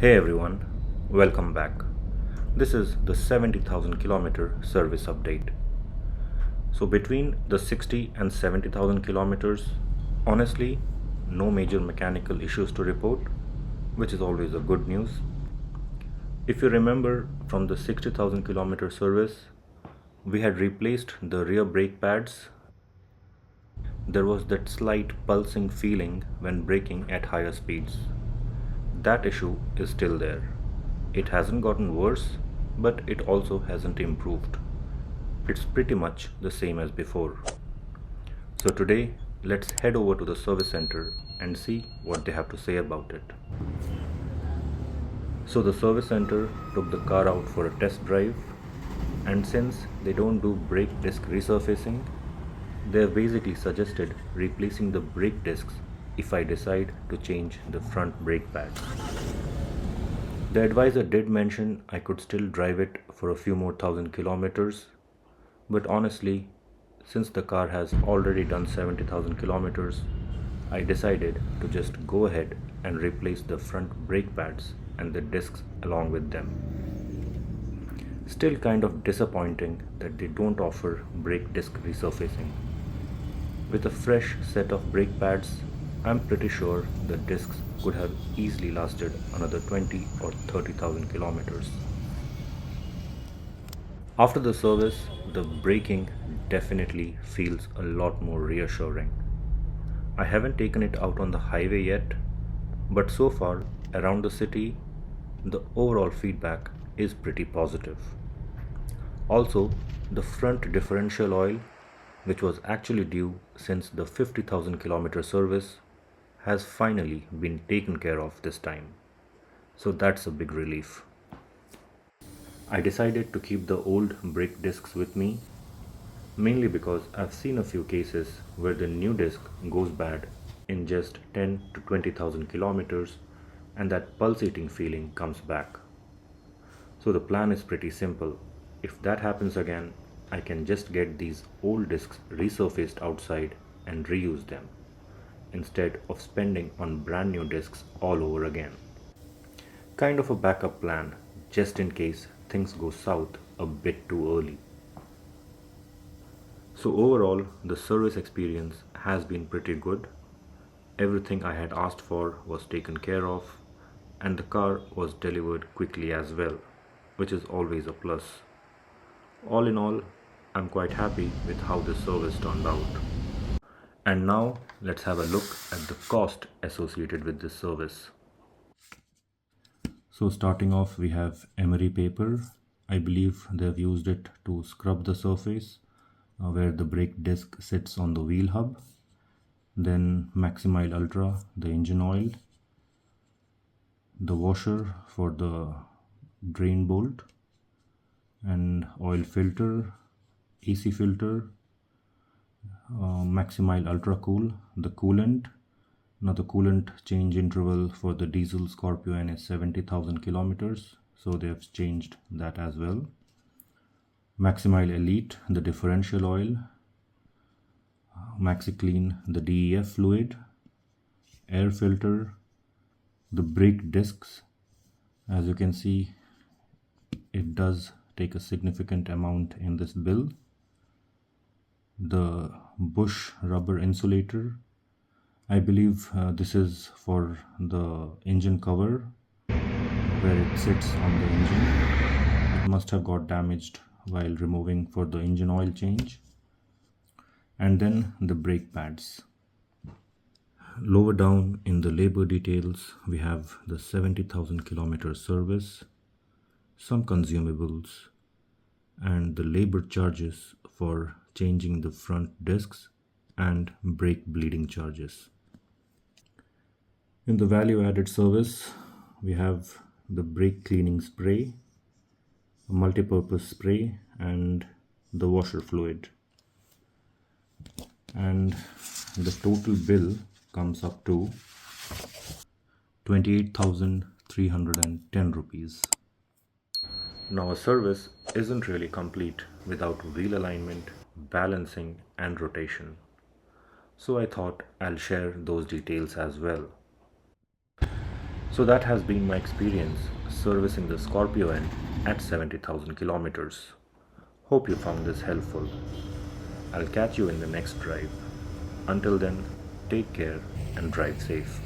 Hey everyone, welcome back. This is the 70,000 kilometer service update. So, between the 60 and 70,000 kilometers, honestly, no major mechanical issues to report, which is always a good news. If you remember from the 60,000 kilometer service, we had replaced the rear brake pads. There was that slight pulsing feeling when braking at higher speeds. That issue is still there. It hasn't gotten worse, but it also hasn't improved. It's pretty much the same as before. So today, let's head over to the service center and see what they have to say about it. So the service center took the car out for a test drive, and since they don't do brake disc resurfacing, they have basically suggested replacing the brake discs if I decide to change the front brake pads. The advisor did mention I could still drive it for a few more thousand kilometers, but honestly, since the car has already done 70,000 kilometers, I decided to just go ahead and replace the front brake pads and the discs along with them. Still kind of disappointing that they don't offer brake disc resurfacing. With a fresh set of brake pads, I'm pretty sure the discs could have easily lasted another 20 or 30,000 kilometers. After the service, the braking definitely feels a lot more reassuring. I haven't taken it out on the highway yet, but so far around the city, the overall feedback is pretty positive. Also, the front differential oil, which was actually due since the 50,000 kilometer service, has finally been taken care of this time. So that's a big relief. I decided to keep the old brake discs with me, mainly because I've seen a few cases where the new disc goes bad in just 10 to 20,000 kilometers and that pulsating feeling comes back. So the plan is pretty simple. If that happens again, I can just get these old discs resurfaced outside and reuse them, instead of spending on brand new discs all over again. Kind of a backup plan, just in case things go south a bit too early. So, overall, the service experience has been pretty good. Everything I had asked for was taken care of, and the car was delivered quickly as well, which is always a plus. All in all, I'm quite happy with how this service turned out. And now, let's have a look at the cost associated with this service. So starting off, we have emery paper. I believe they've used it to scrub the surface where the brake disc sits on the wheel hub. Then Maximile Ultra, the engine oil, the washer for the drain bolt, and oil filter, AC filter, Maximile Ultra Cool, the coolant. Now the coolant change interval for the diesel Scorpio-N is 70,000 kilometers, so they have changed that as well. Maximile Elite, the differential oil, MaxiClean, the DEF fluid, air filter, the brake discs. As you can see, it does take a significant amount in this bill. The bush rubber insulator, I believe this is for the engine cover where it sits on the engine. It must have got damaged while removing for the engine oil change. And then the brake pads. Lower down in the labor details, we have the 70,000 kilometer service, some consumables, and the labor charges for changing the front discs and brake bleeding charges. In the value added service, we have the brake cleaning spray, a multi-purpose spray, and the washer fluid. And the total bill comes up to 28,310 rupees. Now, a service isn't really complete without wheel alignment, balancing, and rotation. So I thought I'll share those details as well. So that has been my experience servicing the Scorpio-N at 70,000 kilometers. Hope you found this helpful. I'll catch you in the next drive. Until then, take care and drive safe.